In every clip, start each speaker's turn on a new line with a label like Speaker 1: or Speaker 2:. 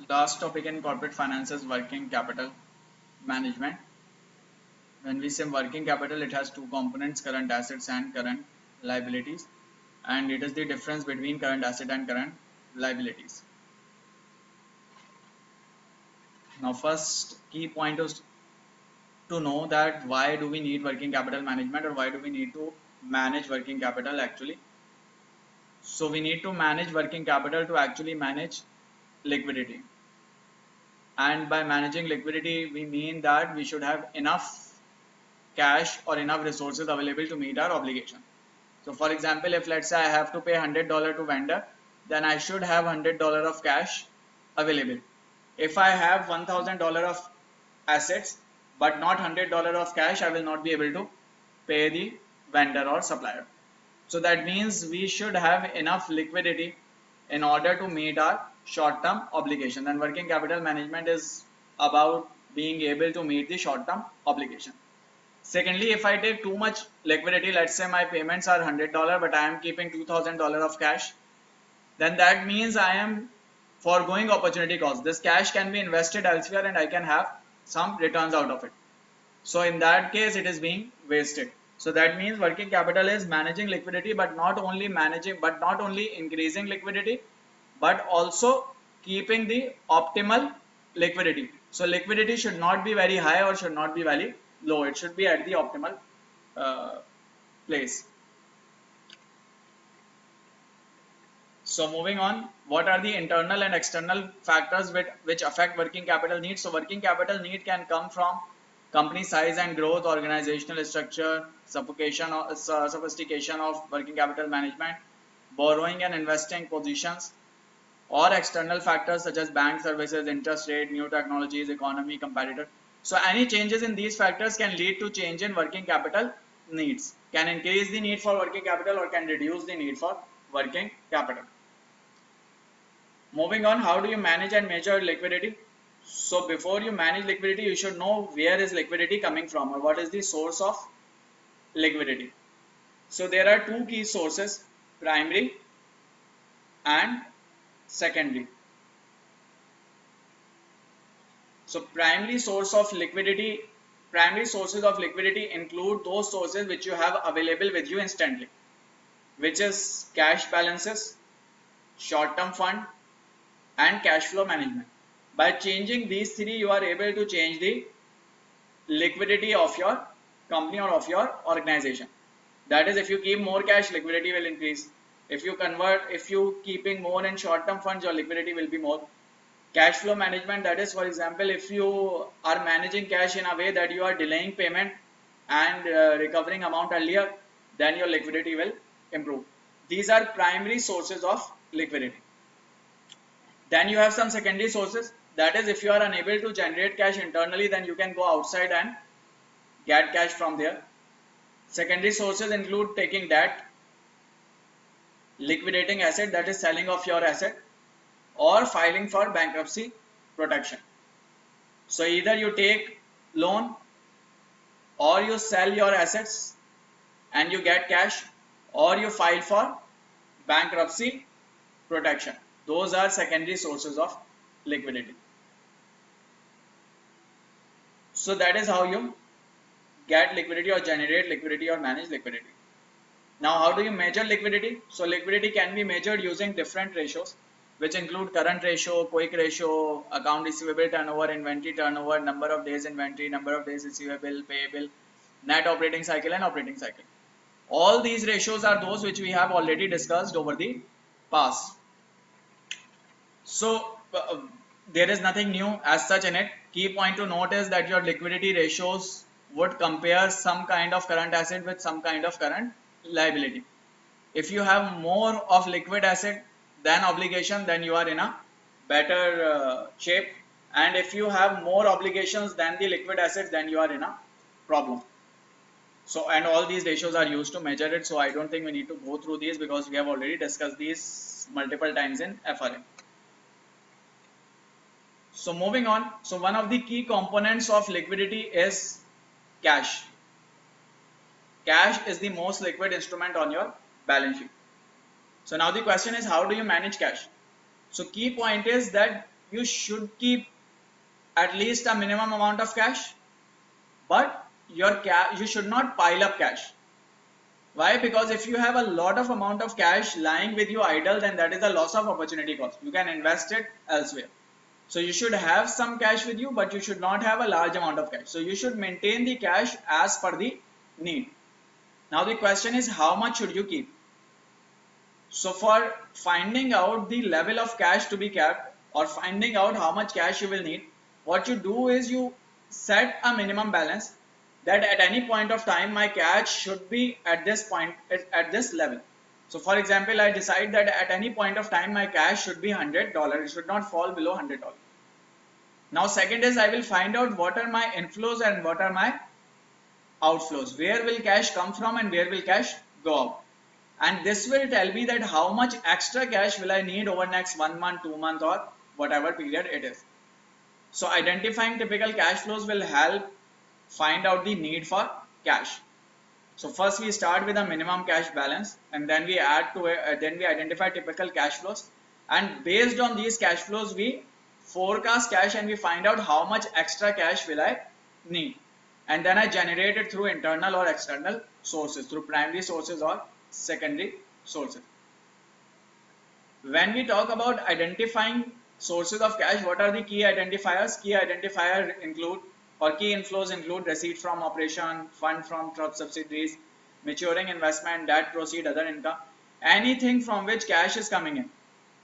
Speaker 1: Last topic in corporate finance is working capital management. When we say working capital, it has two components, current assets and current liabilities, and it is the difference between current asset and current liabilities. Now, first key point is to know that why do we need working capital management, or why do we need to manage working capital actually. So we need to manage working capital to actually manage liquidity, and by managing liquidity we mean that we should have enough cash or enough resources available to meet our obligation. So for example, if let's say I have to pay $100 to vendor, then I should have $100 of cash available. If I have $1,000 of assets but not $100 of cash, I will not be able to pay the vendor or supplier. So that means we should have enough liquidity in order to meet our short-term obligation. And working capital management is about being able to meet the short-term obligation. Secondly, if I take too much liquidity, let's say my payments are $100 but I am keeping $2,000 of cash, then that means I am foregoing opportunity cost. This cash can be invested elsewhere and I can have some returns out of it. So in that case, it is being wasted. So that means working capital is managing liquidity, but not only increasing liquidity, but also keeping the optimal liquidity. So liquidity should not be very high or should not be very low. It should be at the optimal place. So moving on, what are the internal and external factors which affect working capital needs? So working capital need can come from company size and growth, organizational structure, sophistication of working capital management, borrowing and investing positions, or external factors such as bank services, interest rate, new technologies, economy, competitor. So any changes in these factors can lead to change in working capital needs, can increase the need for working capital or can reduce the need for working capital. Moving on, how do you manage and measure liquidity? So before you manage liquidity, you should know where is liquidity coming from, or what is the source of liquidity. So there are two key sources, primary and secondary. So primary sources of liquidity include those sources which you have available with you instantly, which is cash balances, short-term fund, and cash flow management. By changing these three, you are able to change the liquidity of your company or of your organization. That is, if you keep more cash, liquidity will increase. If you keeping more in short-term funds, your liquidity will be more. Cash flow management, that is, for example, if you are managing cash in a way that you are delaying payment and recovering amount earlier, then your liquidity will improve. These are primary sources of liquidity. Then you have some secondary sources. That is, if you are unable to generate cash internally, then you can go outside and get cash from there. Secondary sources include taking debt, liquidating asset, that is selling off your asset, or filing for bankruptcy protection. So either you take loan or you sell your assets and you get cash, or you file for bankruptcy protection. Those are secondary sources of liquidity. So that is how you get liquidity or generate liquidity or manage liquidity. Now, how do you measure liquidity? So liquidity can be measured using different ratios, which include current ratio, quick ratio, account receivable turnover, inventory turnover, number of days inventory, number of days receivable, payable, net operating cycle, and operating cycle. All these ratios are those which we have already discussed over the past. So there is nothing new as such in it. Key point to note is that your liquidity ratios would compare some kind of current asset with some kind of current liability. If you have more of liquid asset than obligation, then you are in a better shape, and if you have more obligations than the liquid assets, then you are in a problem. So, and all these ratios are used to measure it, so I don't think we need to go through these because we have already discussed these multiple times in FRA. So moving on, so one of the key components of liquidity is cash. Cash is the most liquid instrument on your balance sheet. So now the question is, how do you manage cash? So key point is that you should keep at least a minimum amount of cash, but you should not pile up cash. Why? Because if you have a lot of amount of cash lying with you idle, then that is a loss of opportunity cost. You can invest it elsewhere. So you should have some cash with you, but you should not have a large amount of cash. So you should maintain the cash as per the need. Now the question is, how much should you keep? So for finding out the level of cash to be kept, or finding out how much cash you will need, what you do is you set a minimum balance that at any point of time my cash should be at this point, at this level. So for example, I decide that at any point of time my cash should be $100. It should not fall below $100. Now second is, I will find out what are my inflows and what are my outflows. Where will cash come from and where will cash go out? And this will tell me that how much extra cash will I need over next 1 month, 2 months, or whatever period it is. So identifying typical cash flows will help find out the need for cash. So first we start with a minimum cash balance, and then we add to it, then we identify typical cash flows, and based on these cash flows we forecast cash and we find out how much extra cash will I need, and then I generate it through internal or external sources, through primary sources or secondary sources. When we talk about identifying sources of cash, what are the key identifiers? Key identifiers include, or key inflows include, receipt from operation, fund from subsidiaries, maturing investment, debt proceed, other income, anything from which cash is coming in.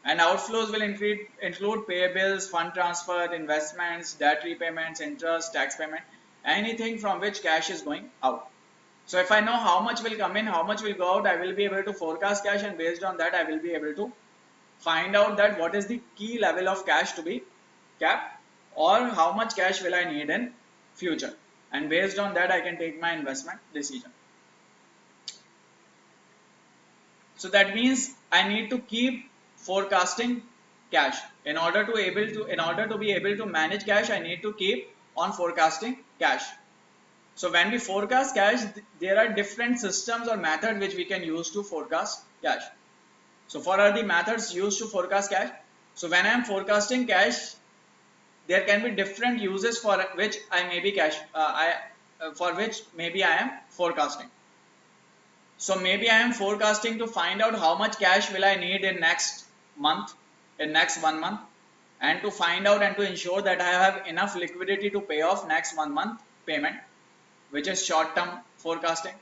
Speaker 1: And outflows will include payables, fund transfer, investments, debt repayments, interest, tax payment, anything from which cash is going out. So if I know how much will come in, how much will go out, I will be able to forecast cash, and based on that I will be able to find out that what is the key level of cash to be kept, or how much cash will I need in future, and based on that I can take my investment decision. So that means I need to keep forecasting cash. In order to be able to manage cash, I need to keep on forecasting cash. So when we forecast cash, there are different systems or methods which we can use to forecast cash. So what are the methods used to forecast cash? So when I am forecasting cash, there can be different uses for which I may be I am forecasting. So maybe I am forecasting to find out how much cash will I need in next month, in next 1 month, and to find out and to ensure that I have enough liquidity to pay off next 1 month payment, which is short term forecasting.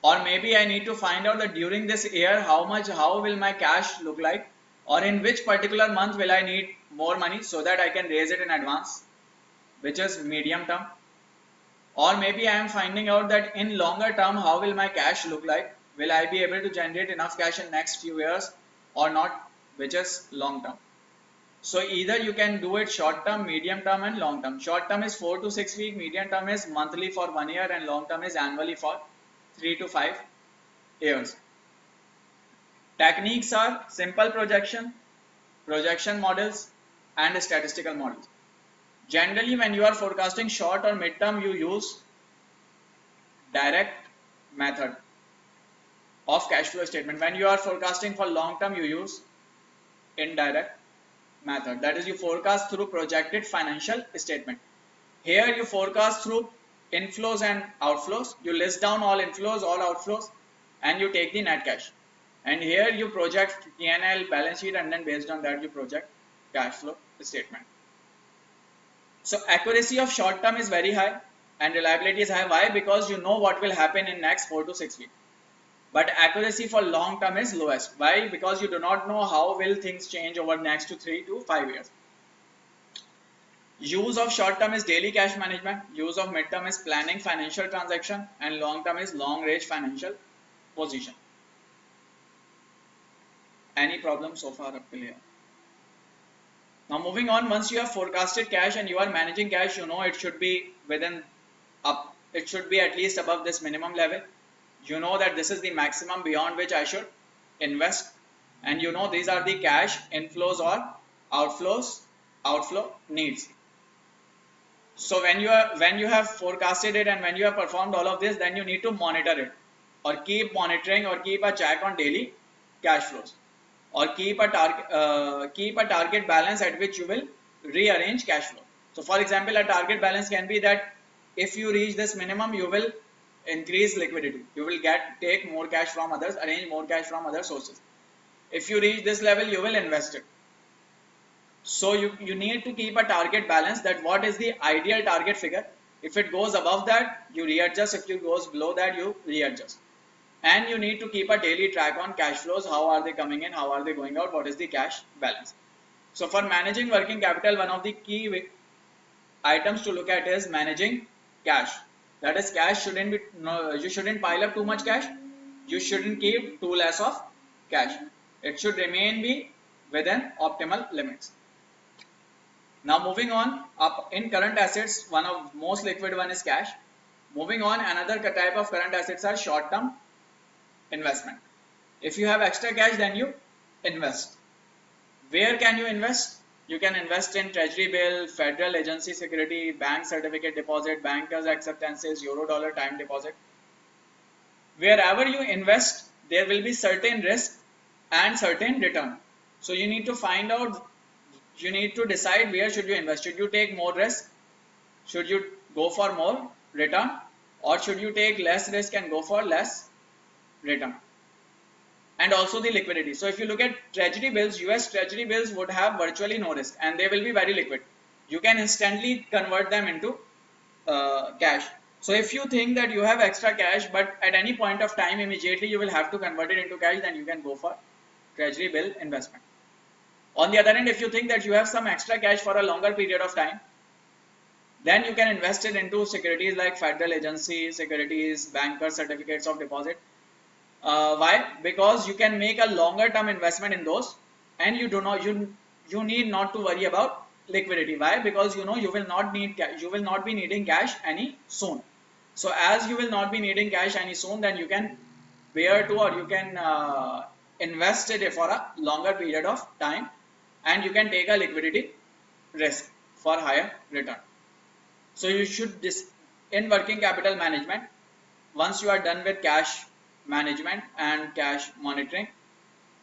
Speaker 1: Or maybe I need to find out that during this year how will my cash look like, or in which particular month will I need more money so that I can raise it in advance, which is medium term. Or maybe I am finding out that in longer term how will my cash look like, will I be able to generate enough cash in next few years or not, which is long term. So either you can do it short term, medium term and long term. Short term is 4 to 6 weeks, medium term is monthly for 1 year, and long term is annually for 3 to 5 years. Techniques are simple projection, projection models and statistical models. Generally when you are forecasting short or mid term, you use direct method of cash flow statement. When you are forecasting for long term, you use indirect method, that is you forecast through projected financial statement. Here you forecast through inflows and outflows, you list down all inflows, all outflows, and you take the net cash, and here you project P&L, balance sheet, and then based on that you project cash flow statement. So accuracy of short term is very high and reliability is high. Why? Because you know what will happen in next 4 to 6 weeks. But accuracy for long term is lowest. Why? Because you do not know how will things change over next to 3 to 5 years. Use of short term is daily cash management. Use of mid term is planning financial transaction, and long term is long range financial position. Any problem so far up till here? Now moving on, once you have forecasted cash and you are managing cash, you know it should be it should be at least above this minimum level. You know that this is the maximum beyond which I should invest, and you know these are the cash inflows or outflow needs. So when you have forecasted it and when you have performed all of this, then you need to monitor it, or keep monitoring or keep a check on daily cash flows. or keep a target balance at which you will rearrange cash flow. So for example, a target balance can be that if you reach this minimum, you will increase liquidity, you will take more cash from others, arrange more cash from other sources. If you reach this level, you will invest it. So you need to keep a target balance, that what is the ideal target figure. If it goes above that, you readjust. If it goes below that, you readjust. And you need to keep a daily track on cash flows. How are they coming in? How are they going out? What is the cash balance? So for managing working capital, one of the key items to look at is managing cash. That is, cash shouldn't be, no, you shouldn't pile up too much cash. You shouldn't keep too less of cash. It should remain be within optimal limits. Now moving on, up in current assets, one of most liquid one is cash. Moving on, another type of current assets are short-term investment. If you have extra cash, then you invest. Where can you invest? You can invest in treasury bill, federal agency security, bank certificate deposit, bankers acceptances, euro dollar time deposit. Wherever you invest, there will be certain risk and certain return. So you need to find out, you need to decide where should you invest. Should you take more risk? Should you go for more return? Or should you take less risk and go for less return? And also the liquidity. So if you look at treasury bills, US treasury bills would have virtually no risk and they will be very liquid. You can instantly convert them into cash. So if you think that you have extra cash, but at any point of time immediately you will have to convert it into cash, then you can go for treasury bill investment. On the other hand, if you think that you have some extra cash for a longer period of time, then you can invest it into securities like federal agency securities, banker certificates of deposit. Why? Because you can make a longer term investment in those, and you need not to worry about liquidity. Why? Because you will not be needing cash any soon. So as you will not be needing cash any soon, then you can bear to, or you can invest it for a longer period of time, and you can take a liquidity risk for higher return. So you should, in working capital management, once you are done with cash management and cash monitoring,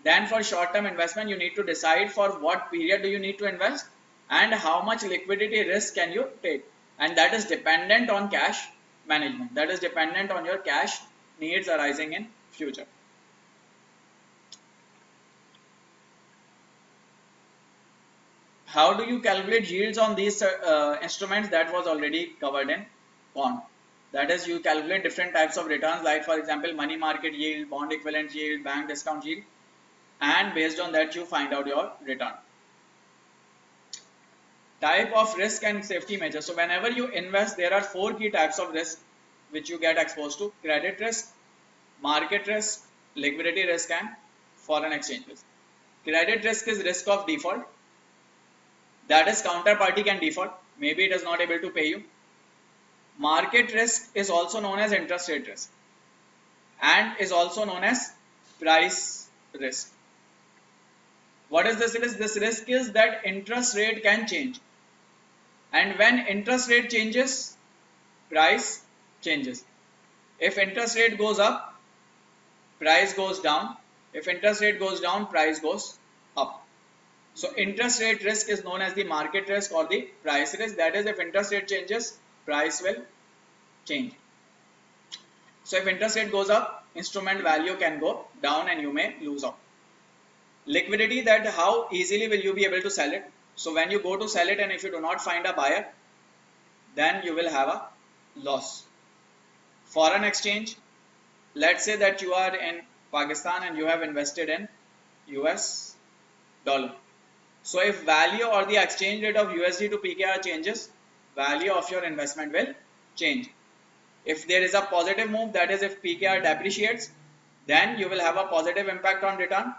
Speaker 1: then for short term investment you need to decide for what period do you need to invest and how much liquidity risk can you take, and that is dependent on cash management, that is dependent on your cash needs arising in future. How do you calculate yields on these instruments? That was already covered in bond. That is, you calculate different types of returns, like for example money market yield, bond equivalent yield, bank discount yield, and based on that you find out your return. Type of risk and safety measures. So whenever you invest, there are 4 key types of risk which you get exposed to: credit risk, market risk, liquidity risk, and foreign exchange risk. Credit risk is risk of default. That is, counterparty can default, maybe it is not able to pay you. Market risk is also known as interest rate risk and is also known as price risk. What is this risk? This risk is that interest rate can change, and when interest rate changes, price changes. If interest rate goes up, price goes down. If interest rate goes down, price goes up. So interest rate risk is known as the market risk or the price risk. That is, if interest rate changes, price will change. So if interest rate goes up, instrument value can go down and you may lose out. Liquidity, that how easily will you be able to sell it. So when you go to sell it and if you do not find a buyer, then you will have a loss. Foreign exchange, let's say that you are in Pakistan and you have invested in US dollar. So if value or the exchange rate of USD to PKR changes, value of your investment will change. If there is a positive move, that is if PKR depreciates, then you will have a positive impact on return.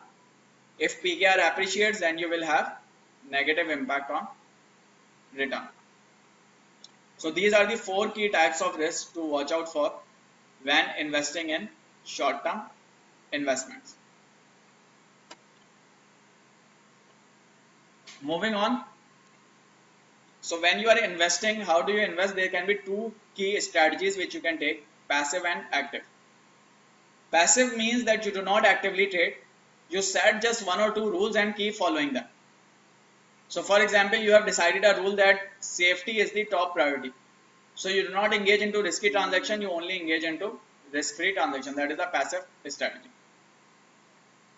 Speaker 1: If PKR appreciates, then you will have negative impact on return. So these are the 4 key types of risks to watch out for when investing in short-term investments. Moving on. So when you are investing, how do you invest? There can be 2 key strategies which you can take: passive and active. Passive means that you do not actively trade. You set just 1 or 2 rules and keep following them. So for example, you have decided a rule that safety is the top priority. So you do not engage into risky transaction, you only engage into risk-free transaction. That is a passive strategy.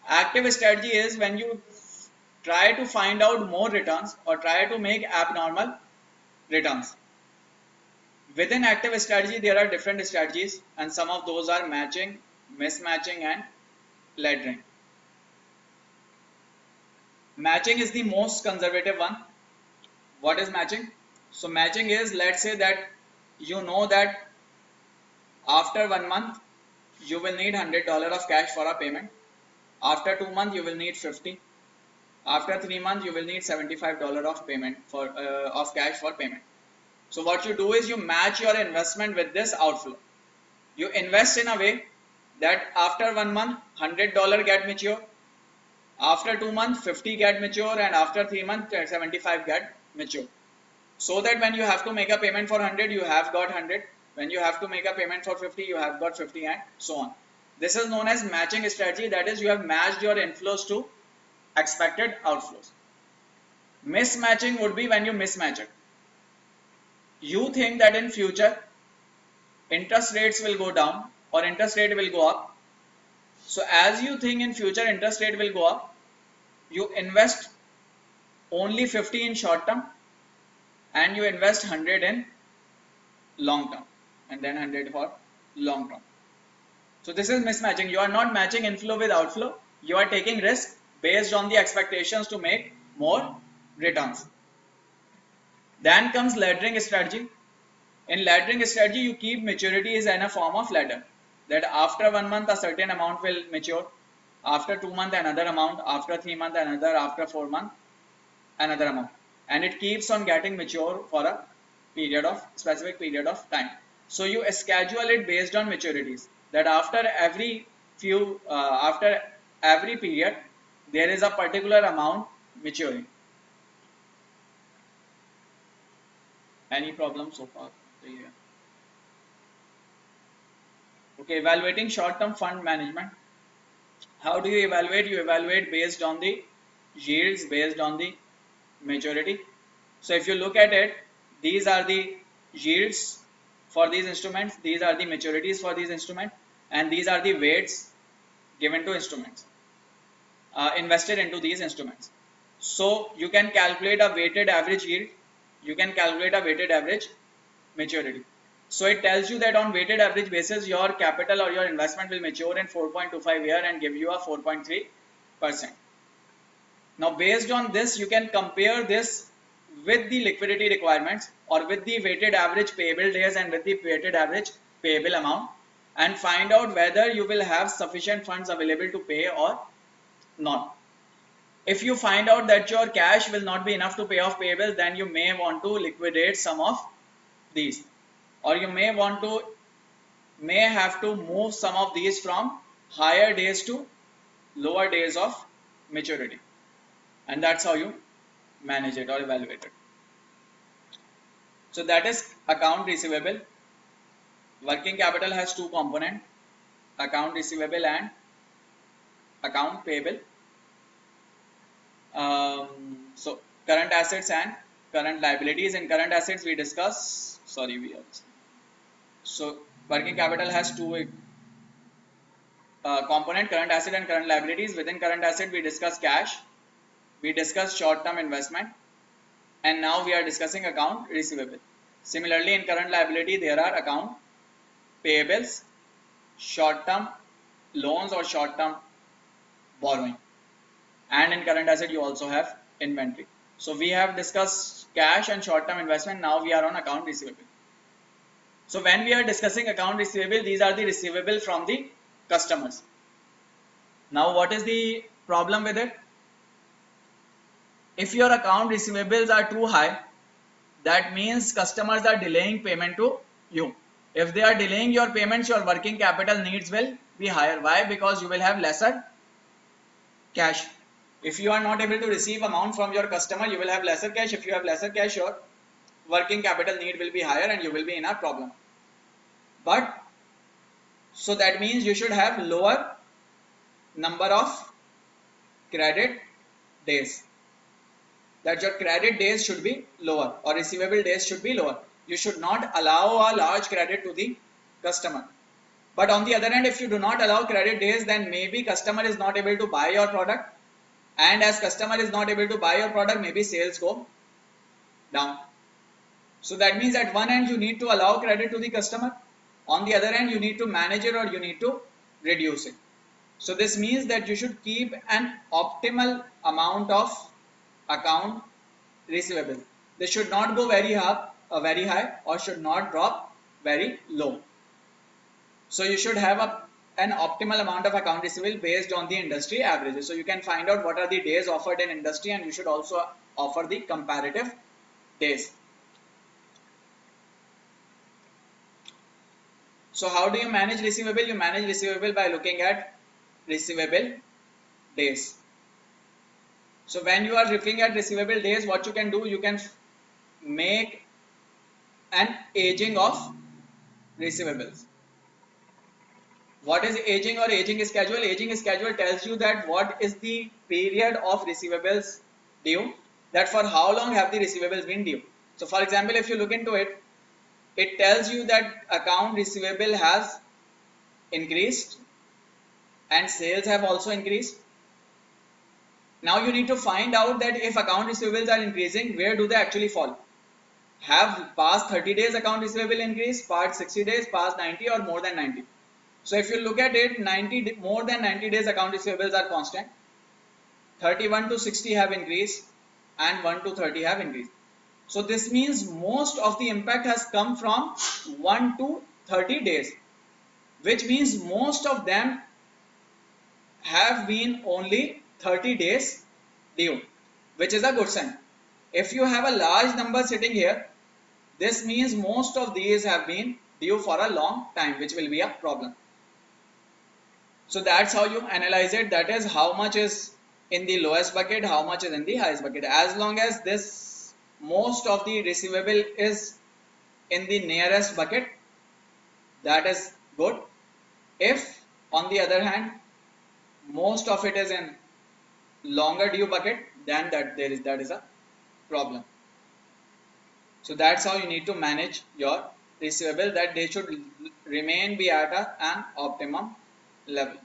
Speaker 1: Active strategy is when you try to find out more returns or try to make abnormal returns. Within active strategy, there are different strategies, and some of those are matching, mismatching, and laddering. Matching is the most conservative one. What is matching? So matching is, let's say that you know that after 1 month you will need $100 of cash for a payment. After 2 months you will need 50. After 3 months you will need $75 of payment for of cash for payment. So what you do is you match your investment with this outflow. You invest in a way that after 1 month $100 get mature, after 2 months 50 get mature, and after 3 months 75 get mature. So that when you have to make a payment for 100, you have got 100. When you have to make a payment for 50, you have got 50, and so on. This is known as matching strategy. That is, you have matched your inflows to expected outflows. Mismatching would be when you mismatch it. You think that in future interest rates will go down or interest rate will go up. So as you think in future interest rate will go up, you invest only 50 in short term and you invest 100 in long term, and then 100 for long term. So this is mismatching. You are not matching inflow with outflow. You are taking risk based on the expectations to make more returns. Then comes laddering strategy. In laddering strategy, you keep maturities in a form of ladder. That after 1 month a certain amount will mature, after 2 months another amount, after 3 months another, after 4 months another amount, and it keeps on getting mature for a period of specific period of time. So you schedule it based on maturities, that after every period there is a particular amount maturing. Any problem so far? Okay, evaluating short-term fund management. How do you evaluate? You evaluate based on the yields, based on the maturity. So if you look at it, these are the yields for these instruments, these are the maturities for these instruments, and these are the weights given to instruments, invested into these instruments. So you can calculate a weighted average yield, you can calculate a weighted average maturity. So it tells you that on weighted average basis your capital or your investment will mature in 4.25 year and give you a 4.3%. Now based on this you can compare this with the liquidity requirements or with the weighted average payable days and with the weighted average payable amount, and find out whether you will have sufficient funds available to pay or not. If you find out that your cash will not be enough to pay off payables, then you may want to liquidate some of these, or you may have to move some of these from higher days to lower days of maturity, and that's how you manage it or evaluate it. So that is account receivable. Working capital has two components, account receivable and account payable. So current assets and current liabilities. In current assets we discuss, so working capital has two component, current asset and current liabilities. Within current asset we discuss cash, we discuss short-term investment, and now we are discussing account receivable. Similarly, in current liability there are account payables, short-term loans or short-term borrowing, and in current asset you also have inventory. So we have discussed cash and short-term investment. Now we are on account receivable. So when we are discussing account receivable, these are the receivable from the customers. Now what is the problem with it? If your account receivables are too high, that means customers are delaying payment to you. If they are delaying your payments, your working capital needs will be higher. Why? Because you will have lesser cash. If you are not able to receive amount from your customer, you will have lesser cash. If you have lesser cash, your working capital need will be higher and you will be in a problem. But so that means you should have lower number of credit days. That your credit days should be lower or receivable days should be lower. You should not allow a large credit to the customer. But on the other hand, if you do not allow credit days, then maybe customer is not able to buy your product, and as customer is not able to buy your product, maybe sales go down. So that means at one end you need to allow credit to the customer, on the other hand you need to manage it or you need to reduce it. So this means that you should keep an optimal amount of account receivable. They should not go very high or should not drop very low. So you should have an optimal amount of account receivable based on the industry averages. So you can find out what are the days offered in industry, and you should also offer the comparative days. So how do you manage receivable? You manage receivable by looking at receivable days. So when you are looking at receivable days, what you can do, you can make an aging of receivables. What is aging or aging schedule? Aging schedule tells you that what is the period of receivables due, that for how long have the receivables been due. So for example, if you look into it, it tells you that account receivable has increased and sales have also increased. Now you need to find out that if account receivables are increasing, where do they actually fall? Have past 30 days account receivable increased, past 60 days, past 90, or more than 90? So if you look at it, more than 90 days account receivables are constant, 31 to 60 have increased, and 1 to 30 have increased. So this means most of the impact has come from 1 to 30 days, which means most of them have been only 30 days due, which is a good sign. If you have a large number sitting here, this means most of these have been due for a long time, which will be a problem. So that's how you analyze it. That is how much is in the lowest bucket, how much is in the highest bucket. As long as this most of the receivable is in the nearest bucket, that is good. If on the other hand most of it is in longer due bucket, then that is a problem. So that's how you need to manage your receivable, that they should remain be at an optimum level.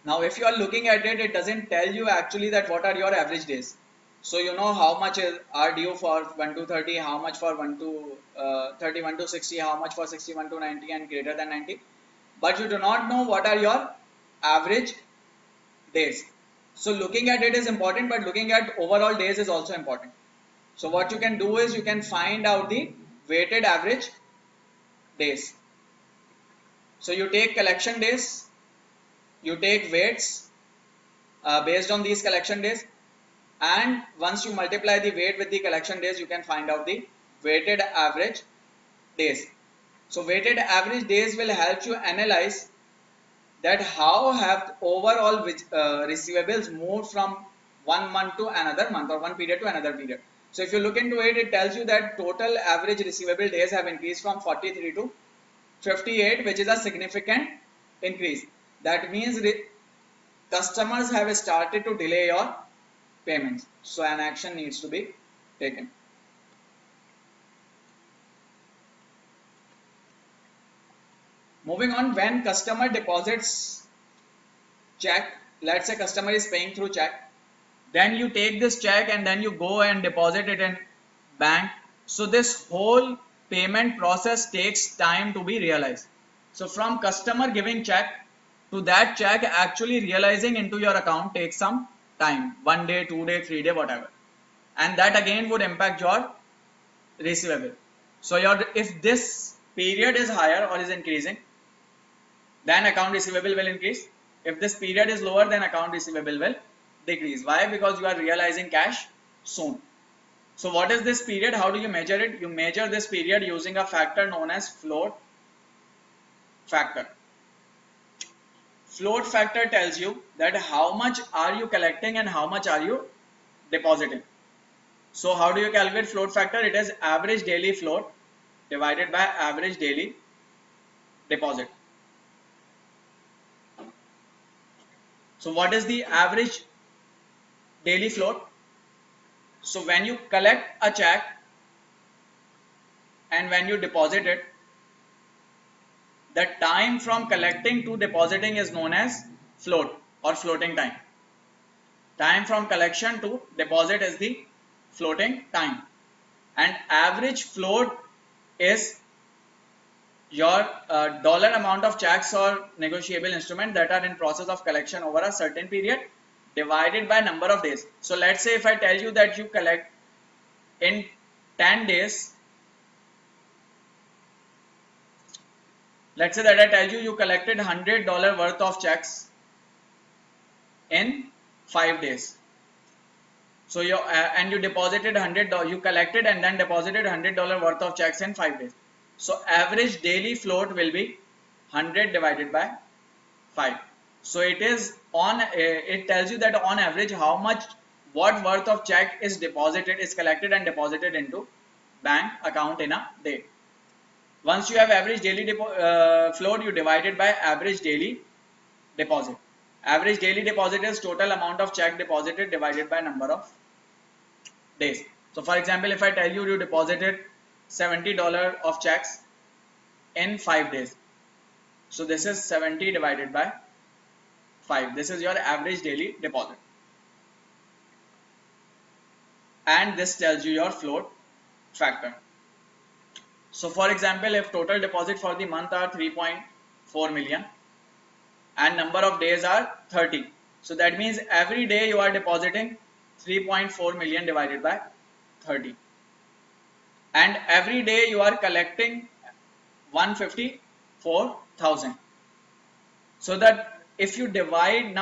Speaker 1: Now if you are looking at it, it doesn't tell you actually that what are your average days. So you know how much are due for 1 to 30, how much for 1 to 31 to 60, how much for 61 to 90 and greater than 90. But you do not know what are your average days. So looking at it is important, but looking at overall days is also important. So what you can do is you can find out the weighted average days. So you take collection days, you take weights based on these collection days, and once you multiply the weight with the collection days, you can find out the weighted average days. So weighted average days will help you analyze that how have overall receivables moved from one month to another month or one period to another period. So if you look into it, it tells you that total average receivable days have increased from 43 to 58, which is a significant increase. That means customers have started to delay your payments. So an action needs to be taken. Moving on, when customer deposits check, let's say customer is paying through check, then you take this check and then you go and deposit it in bank. So this whole payment process takes time to be realized. So from customer giving check to that check actually realizing into your account takes some time, 1 day, 2 day, 3 day, whatever, and that again would impact your receivable. So if this period is higher or is increasing, then account receivable will increase. If this period is lower, then account receivable will decrease. Why? Because you are realizing cash soon. So what is this period? How do you measure it? You measure this period using a factor known as float factor. Float factor tells you that how much are you collecting and how much are you depositing. So how do you calculate float factor? It is average daily float divided by average daily deposit. So what is the average daily float? So when you collect a check and when you deposit it, the time from collecting to depositing is known as float or floating time. Time from collection to deposit is the floating time, and average float is your dollar amount of checks or negotiable instrument that are in process of collection over a certain period divided by number of days. So let's say if I tell you that you collect in 10 days, let's say that I tell you you collected $100 worth of checks in 5 days. So you and you deposited $100, you collected and then deposited $100 worth of checks in 5 days. So average daily float will be 100 divided by 5. So it is on, it tells you that on average how much, what worth of check is deposited, is collected and deposited into bank account in a day. Once you have average daily float, you divide it by average daily deposit. Average daily deposit is total amount of check deposited divided by number of days. So for example, if I tell you you deposited $70 of checks in 5 days, so this is 70 divided by 5. This is your average daily deposit, and this tells you your float factor. So for example, if total deposit for the month are 3.4 million and number of days are 30, so that means every day you are depositing 3.4 million divided by 30, and every day you are collecting 154,000. So that if you divide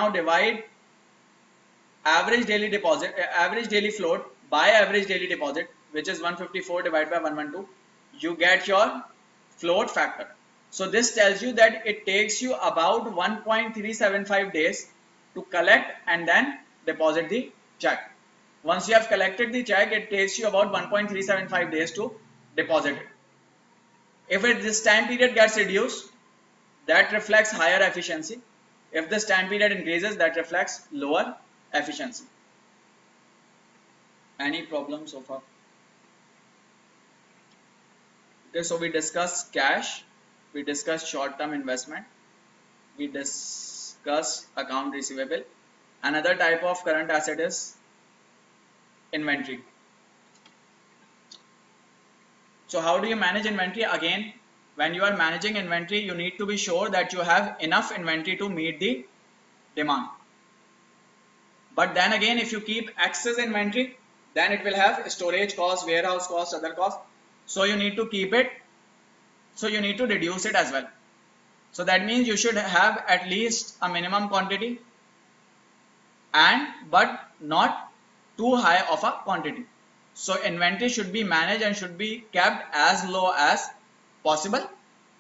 Speaker 1: average daily deposit, average daily float by average daily deposit, which is 154 divided by 112, you get your float factor. So this tells you that it takes you about 1.375 days to collect and then deposit the check. Once you have collected the check, it takes you about 1.375 days to deposit it. If this time period gets reduced, that reflects higher efficiency. If this time period increases, that reflects lower efficiency. Any problem so far? Okay, so we discussed cash, we discussed short-term investment, we discussed account receivable. Another type of current asset is inventory. So how do you manage inventory? Again, when you are managing inventory, you need to be sure that you have enough inventory to meet the demand. But then again, if you keep excess inventory, then it will have storage cost, warehouse cost, other costs. So you need to keep it, so you need to reduce it as well. So that means you should have at least a minimum quantity, but not too high of a quantity. So inventory should be managed and should be kept as low as possible,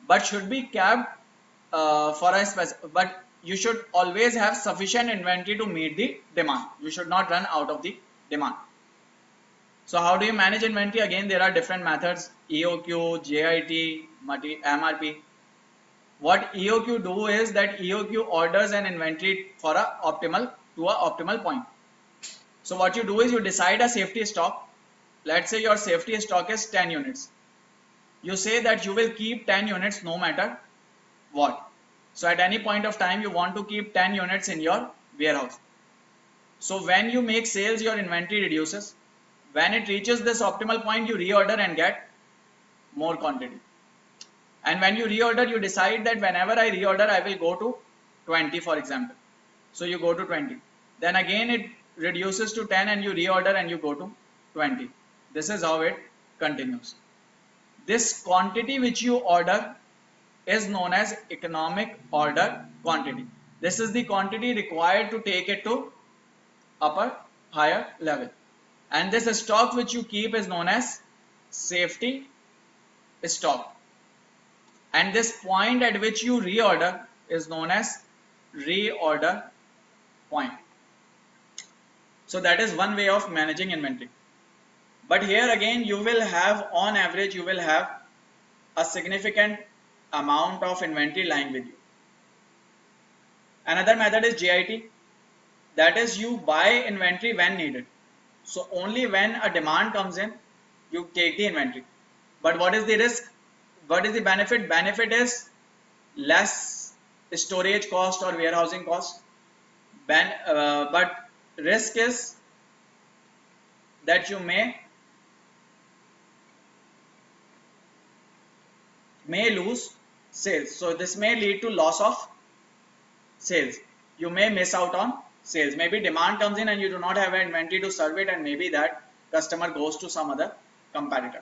Speaker 1: but should be kept but you should always have sufficient inventory to meet the demand. You should not run out of the demand. So how do you manage inventory? Again, there are different methods: EOQ, JIT, MRP. What EOQ do is that EOQ orders an inventory for a optimal point. So what you do is you decide a safety stock. Let's say your safety stock is 10 units. You say that you will keep 10 units no matter what. So at any point of time, you want to keep 10 units in your warehouse. So when you make sales, your inventory reduces. When it reaches this optimal point, you reorder and get more quantity. And when you reorder, you decide that whenever I reorder, I will go to 20, for example. So you go to 20. Then again it reduces to 10 and you reorder and you go to 20. This is how it continues. This quantity which you order is known as economic order quantity. This is the quantity required to take it to higher level. And this stock which you keep is known as safety stock. And this point at which you reorder is known as reorder point. So that is one way of managing inventory. But here again you will have, on average you will have a significant amount of inventory lying with you. Another method is JIT, that is you buy inventory when needed. So only when a demand comes in, you take the inventory. But what is the risk? What is the benefit? Benefit is less storage cost or warehousing cost. But risk is that you may lose sales. So this may lead to loss of sales. You may miss out on sales. Maybe demand comes in and you do not have an inventory to serve it, and maybe that customer goes to some other competitor.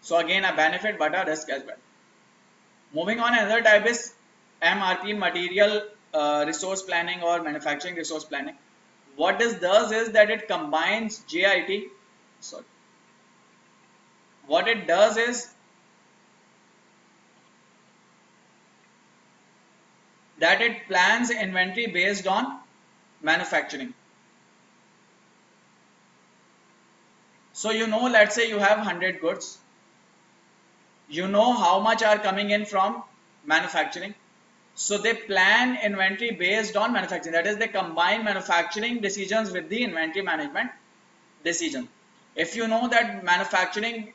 Speaker 1: So again a benefit but a risk as well. Moving on, another type is MRP, material resource planning or manufacturing resource planning. What this does is that it combines JIT. Sorry. What it does is that it plans inventory based on manufacturing. So you know, let's say you have 100 goods. You know how much are coming in from manufacturing. So they plan inventory based on manufacturing. That is, they combine manufacturing decisions with the inventory management decision. If you know that manufacturing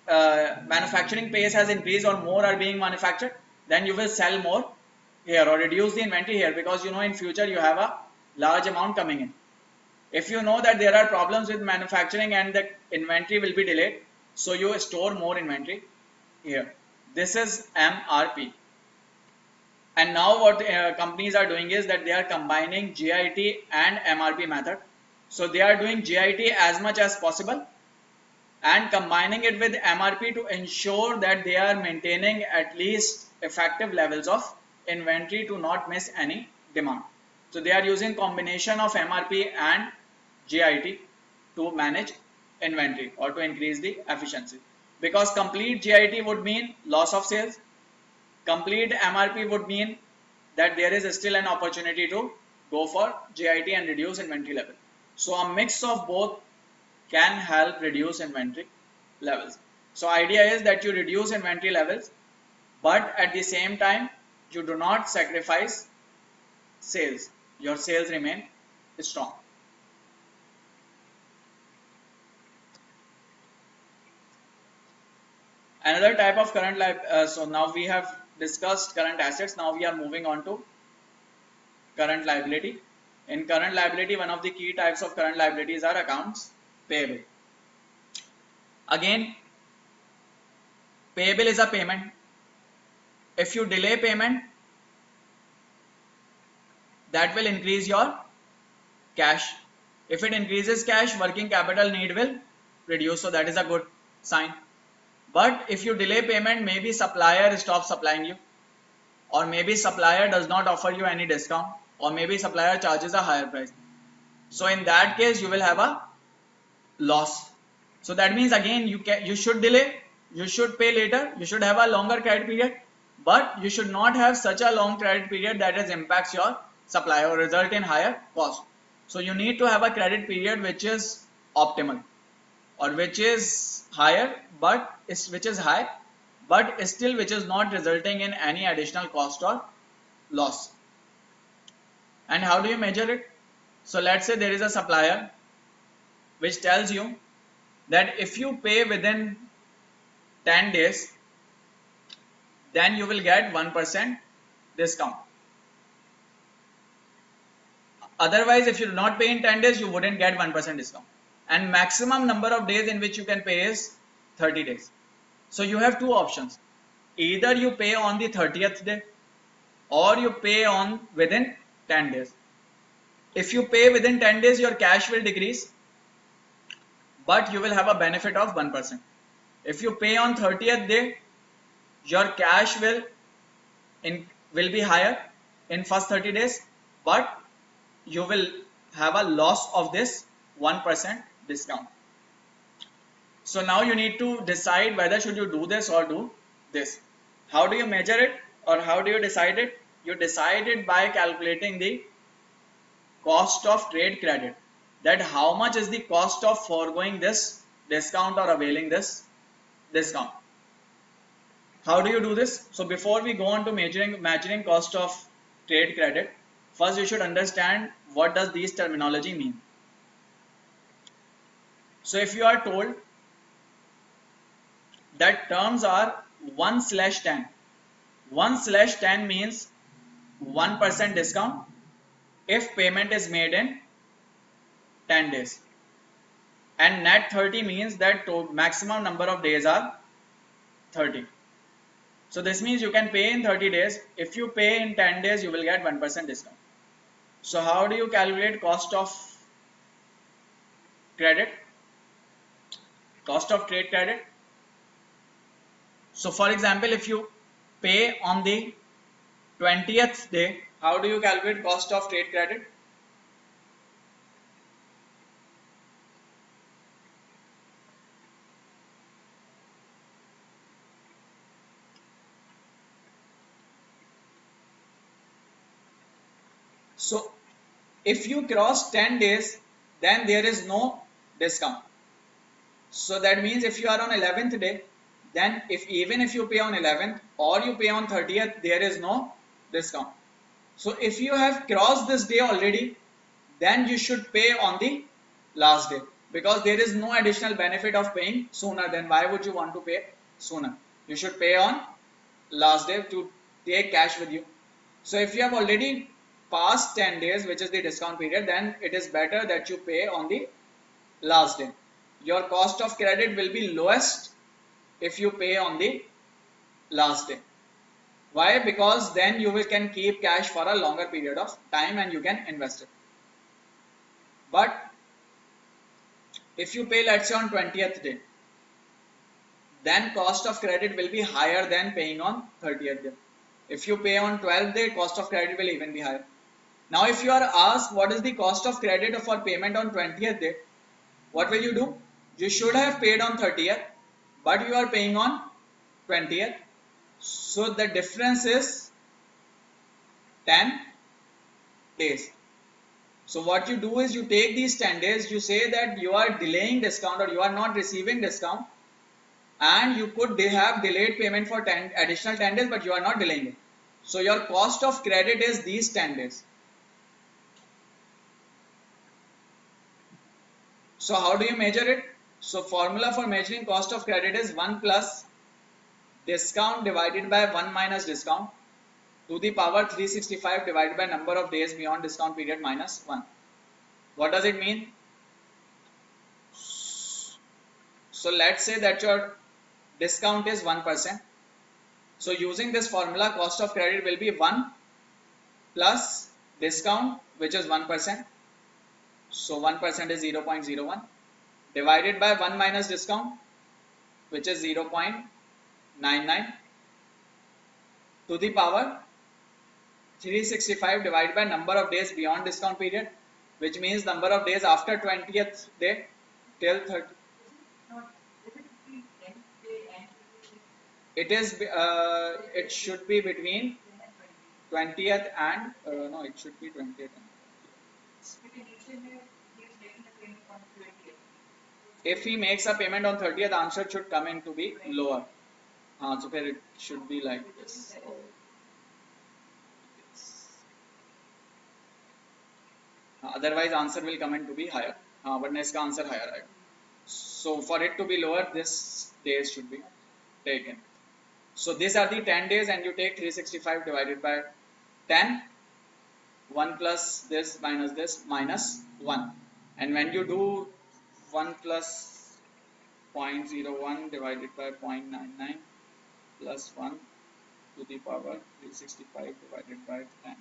Speaker 1: pace has increased or more are being manufactured, then you will sell more here or reduce the inventory here, because you know in future you have a large amount coming in. If you know that there are problems with manufacturing and the inventory will be delayed, so you store more inventory here. This is MRP. And now what companies are doing is that they are combining JIT and MRP method. So they are doing JIT as much as possible and combining it with MRP to ensure that they are maintaining at least effective levels of inventory to not miss any demand. So they are using combination of MRP and JIT to manage inventory or to increase the efficiency. Because complete JIT would mean loss of sales. Complete MRP would mean that there is still an opportunity to go for JIT and reduce inventory level. So a mix of both can help reduce inventory levels. So idea is that you reduce inventory levels, but at the same time you do not sacrifice sales. Your sales remain strong. Another type of current so now we have discussed current assets. Now we are moving on to current liability. In current liability, one of the key types of current liabilities are accounts payable. Again, payable is a payment. If you delay payment, that will increase your cash. If it increases cash, working capital need will reduce. So that is a good sign. But if you delay payment, maybe supplier stops supplying you, or maybe supplier does not offer you any discount, or maybe supplier charges a higher price. So in that case, you will have a loss. So that means again you should delay, you should pay later, you should have a longer credit period, but you should not have such a long credit period that it impacts your supplier or result in higher cost. So you need to have a credit period which is optimal, or which is higher but which is high but still which is not resulting in any additional cost or loss. And how do you measure it? So let's say there is a supplier which tells you that if you pay within 10 days, then you will get 1% discount. Otherwise, if you do not pay in 10 days, you wouldn't get 1% discount. And maximum number of days in which you can pay is 30 days. So you have two options. Either you pay on the 30th day, or you pay on within 10 days. If you pay within 10 days, your cash will decrease, but you will have a benefit of 1%. If you pay on 30th day, your cash will be higher in first 30 days, but you will have a loss of this 1% discount. So now you need to decide whether should you do this or do this. How do you measure it, or how do you decide it? You decide it by calculating the cost of trade credit. that how much is the cost of foregoing this discount or availing this discount. How do you do this? So before we go on to measuring cost of trade credit, first you should understand what does these terminology mean. So if you are told that terms are 1/10, 1/10 means 1% discount if payment is made in 10 days, and net 30 means that maximum number of days are 30. So this means you can pay in 30 days. If you pay in 10 days, you will get 1% discount. So how do you calculate cost of credit? Cost of trade credit. So for example, if you pay on the 20th day, how do you calculate cost of trade credit? So if you cross 10 days, then there is no discount. So that means if you are on 11th day, then even if you pay on 11th or you pay on 30th, there is no discount. So if you have crossed this day already, then you should pay on the last day, because there is no additional benefit of paying sooner. Then why would you want to pay sooner? You should pay on last day to take cash with you. So if you have already passed 10 days, which is the discount period, then it is better that you pay on the last day. Your cost of credit will be lowest if you pay on the last day. Why? Because then you can keep cash for a longer period of time and you can invest it. But if you pay, let's say, on 20th day, then cost of credit will be higher than paying on 30th day. If you pay on 12th day, cost of credit will even be higher. Now if you are asked what is the cost of credit for payment on 20th day, what will you do? You should have paid on 30th, but you are paying on 20th. So the difference is 10 days. So what you do is you take these 10 days, you say that you are delaying discount or you are not receiving discount, and you could have delayed payment for additional 10 days, but you are not delaying it. So your cost of credit is these 10 days. So how do you measure it? So formula for measuring cost of credit is 1 plus discount divided by 1 minus discount to the power 365 divided by number of days beyond discount period minus 1. What does it mean? So let's say that your discount is 1%. So using this formula, cost of credit will be 1 plus discount, which is 1%. So 1% is 0.01 divided by 1 minus discount, which is 0.99 to the power 365 divided by number of days beyond discount period, which means number of days after 20th day till 30. It should be between 20th and no, it should be 20th. If he makes a payment on 30th, the answer should come in to be lower. So it should be like this. Otherwise, answer will come in to be higher. But next answer higher. Right? So for it to be lower, this days should be taken. So these are the 10 days, and you take 365 divided by 10. 1 plus this minus 1. And when you do 1 plus 0.01 divided by 0.99 plus 1 to the power 365 divided by 10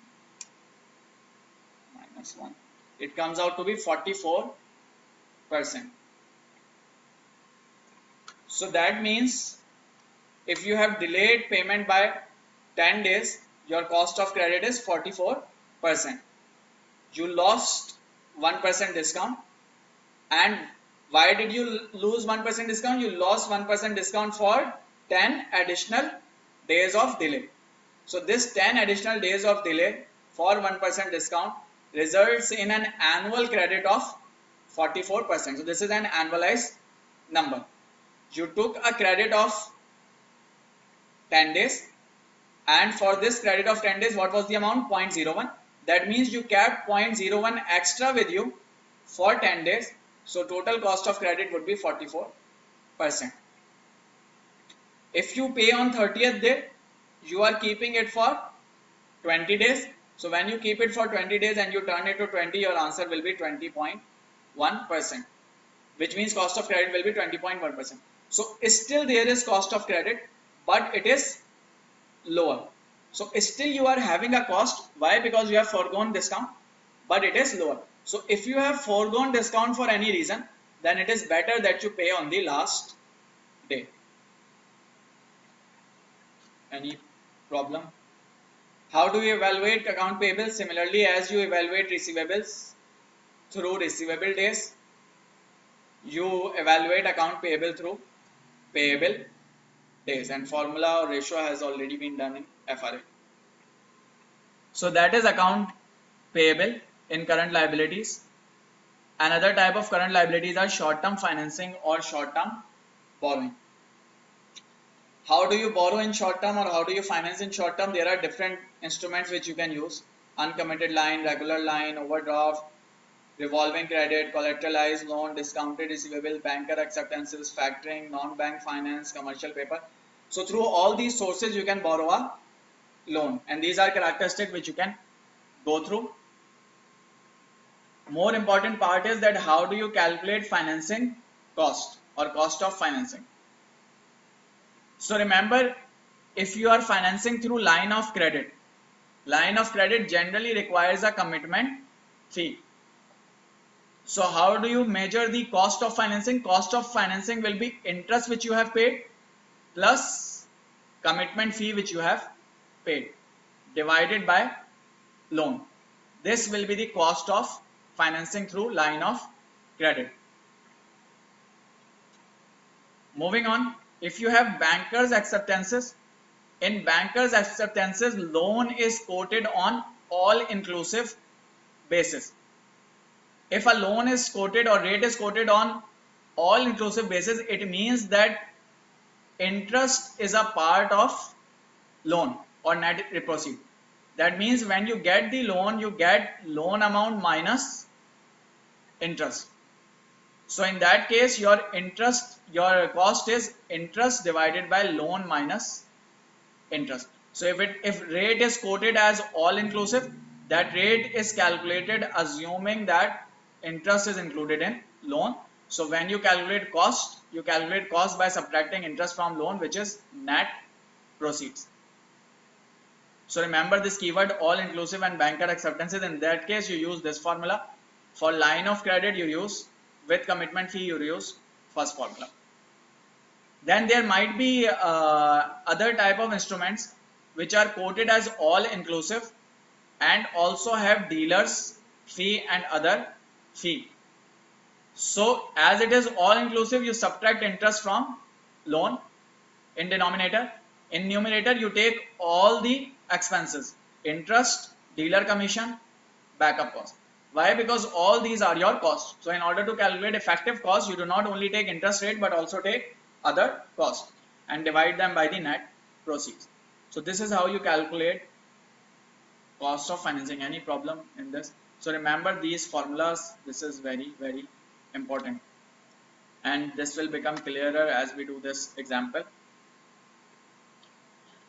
Speaker 1: minus 1, it comes out to be 44%. So that means if you have delayed payment by 10 days, your cost of credit is 44%. You lost 1% discount. And why did you lose 1% discount? You lost 1% discount for 10 additional days of delay. So this 10 additional days of delay for 1% discount results in an annual credit of 44%. So this is an annualized number. You took a credit of 10 days, and for this credit of 10 days, what was the amount? 0.01. That means you kept 0.01 extra with you for 10 days. So total cost of credit would be 44%. If you pay on 30th day, you are keeping it for 20 days. So when you keep it for 20 days and you turn it to 20, your answer will be 20.1%, which means cost of credit will be 20.1%. So still there is cost of credit, but it is lower. So still you are having a cost. Why? Because you have foregone discount, but it is lower. So if you have foregone discount for any reason, then it is better that you pay on the last day. Any problem? How do you evaluate account payable? Similarly, as you evaluate receivables through receivable days, you evaluate account payable through payable days, and formula or ratio has already been done in FRA. So that is account payable in current liabilities. Another type of current liabilities are short-term financing or short-term borrowing. How do you borrow in short term or how do you finance in short term? There are different instruments which you can use: uncommitted line, regular line, overdraft, revolving credit, collateralized loan, discounted receivable, banker acceptances, factoring, non-bank finance, commercial paper. So through all these sources you can borrow a loan, and these are characteristics which you can go through. More important part is that how do you calculate financing cost or cost of financing. So remember, if you are financing through line of credit generally requires a commitment fee. So how do you measure the cost of financing? Cost of financing will be interest which you have paid plus commitment fee which you have paid divided by loan. This will be the cost of financing through line of credit. Moving on, if you have bankers acceptances, in bankers acceptances, loan is quoted on all inclusive basis. If a loan is quoted or rate is quoted on all inclusive basis, it means that interest is a part of loan or net proceed. That means when you get the loan, you get loan amount minus interest. So in that case, your cost is interest divided by loan minus interest. So if rate is quoted as all inclusive, that rate is calculated assuming that interest is included in loan. So when you calculate cost by subtracting interest from loan, which is net proceeds. So remember this keyword all inclusive and banker acceptances. In that case, you use this formula. For line of credit, you use with commitment fee, you use first formula. Then there might be other type of instruments which are quoted as all inclusive and also have dealers fee and other fee. So as it is all inclusive, you subtract interest from loan in denominator. In numerator, you take all the expenses: interest, dealer commission, backup cost. Why? Because all these are your costs. So in order to calculate effective cost, you do not only take interest rate but also take other costs and divide them by the net proceeds. So this is how you calculate cost of financing. Any problem in this? So remember these formulas. This is very, very important, and this will become clearer as we do this example.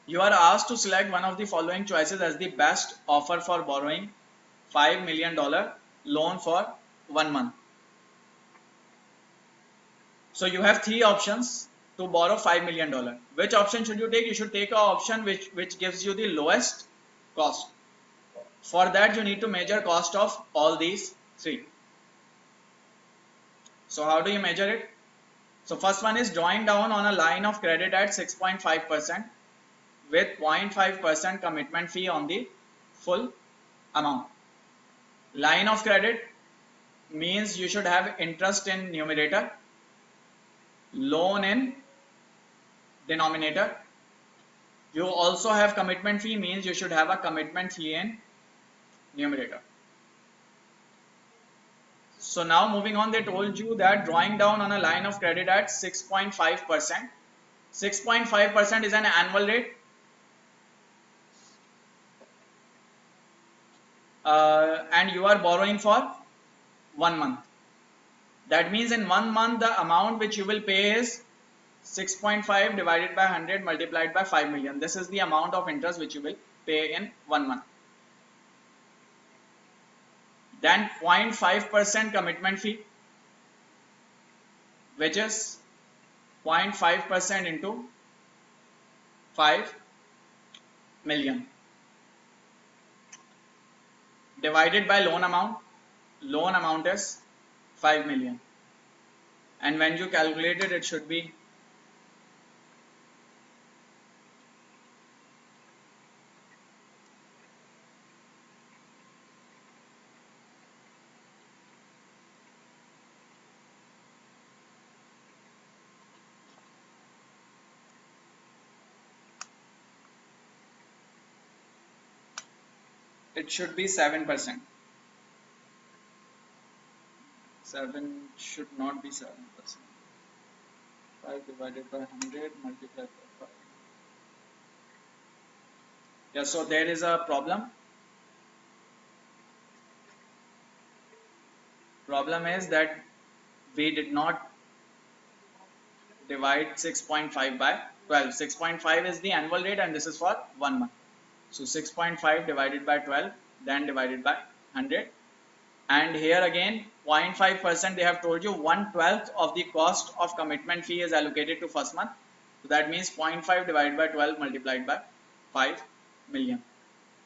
Speaker 1: You are asked to select one of the following choices as the best offer for borrowing $5 million loan for 1 month. So you have three options to borrow $5 million. Which option should you take? You should take an option which gives you the lowest cost. For that, you need to measure cost of all these three. So how do you measure it? So first one is drawing down on a line of credit at 6.5% with 0.5% commitment fee on the full amount. Line of credit means you should have interest in numerator, loan in denominator. You also have commitment fee, means you should have a commitment fee in numerator. So now moving on, they told you that drawing down on a line of credit at 6.5%. 6.5% is an annual rate, and you are borrowing for 1 month. That means in 1 month the amount which you will pay is 6.5 divided by 100 multiplied by 5 million. This is the amount of interest which you will pay in 1 month. Then 0.5% commitment fee, which is 0.5% into 5 million divided by loan amount. Loan amount is 5 million, and when you calculate it, it should be it should be 7%. 7 should not be 7%. 5 divided by 100 multiplied by 5. Yeah, so there is a problem. Problem is that we did not divide 6.5 by 12. 6.5 is the annual rate, and this is for 1 month. So 6.5 divided by 12, then divided by 100. And here again 0.5%, they have told you 1/12 of the cost of commitment fee is allocated to first month. So that means 0.5 divided by 12 multiplied by 5 million.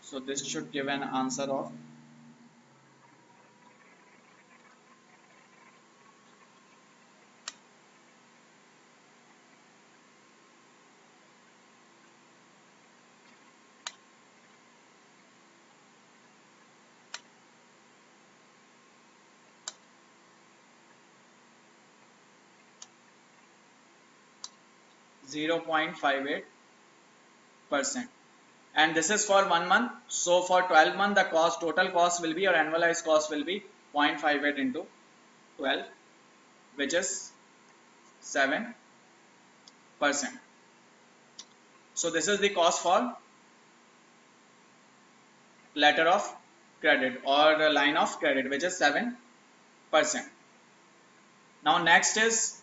Speaker 1: So this should give an answer of 0.58%. And this is for 1 month. So for 12 month, the total cost will be, or annualized cost will be 0.58 into 12, which is 7%. So this is the cost for letter of credit or line of credit, which is 7%. Now next is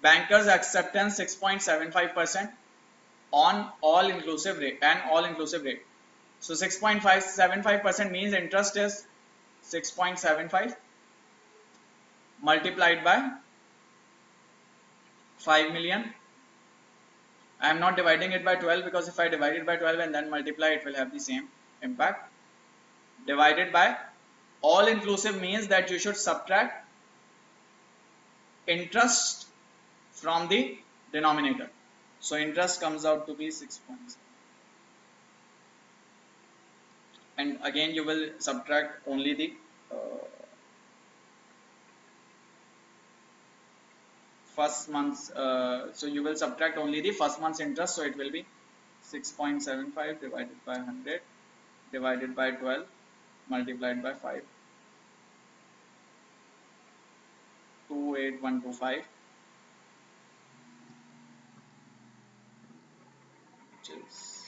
Speaker 1: bankers acceptance 6.75% on all inclusive rate and all inclusive rate. So 6.575% means interest is 6.75 multiplied by 5 million. I am not dividing it by 12 because if I divide it by 12 and then multiply, it will have the same impact. Divided by all inclusive means that you should subtract interest from the denominator. So interest comes out to be 6.7. And again you will subtract only the first month's, so you will subtract only the first month's interest, so it will be 6.75 divided by 100 divided by 12 multiplied by 5, 28125, which is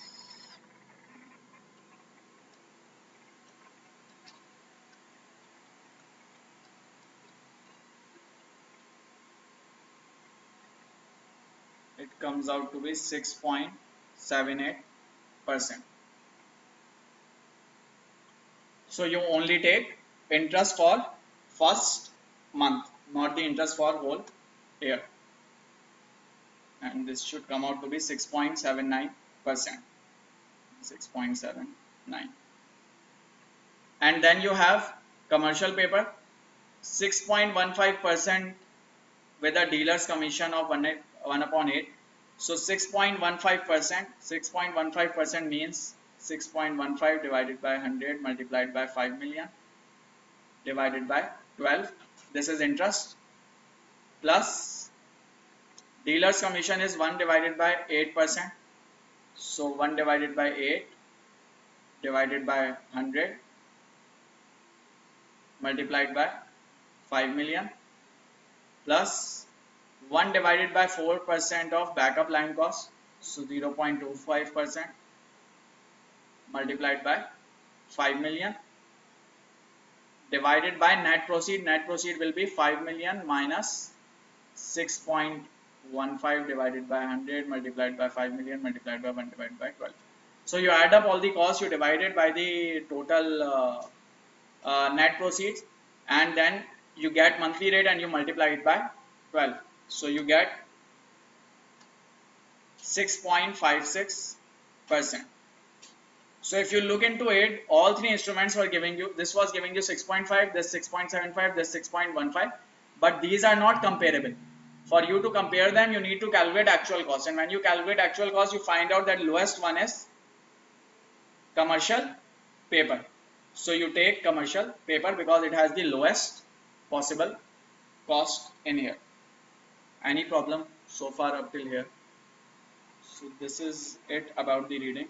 Speaker 1: it comes out to be 6.78%. So you only take interest for first month, not the interest for whole year, and this should come out to be 6.79%. 6.79. And then you have commercial paper 6.15% with a dealer's commission of 1/8. So 6.15%, 6.15% means 6.15 divided by 100 multiplied by 5 million divided by 12. This is interest, plus dealer's commission is 1 divided by 8%. So 1 divided by 8 divided by 100 multiplied by 5 million plus 1 divided by 4% of backup line cost, so 0.25% multiplied by 5 million divided by net proceed. Net proceed will be 5 million minus 6.15 divided by 100 multiplied by 5 million multiplied by 1 divided by 12. So you add up all the costs, you divide it by the total net proceeds, and then you get monthly rate and you multiply it by 12. So you get 6.56%. So if you look into it, all three instruments were giving you, this was giving you 6.5, this 6.75, this 6.15, but these are not comparable. For you to compare them, you need to calculate actual cost, and when you calculate actual cost, you find out that lowest one is commercial paper. So you take commercial paper because it has the lowest possible cost in here. Any problem so far up till here? So this is it about the reading.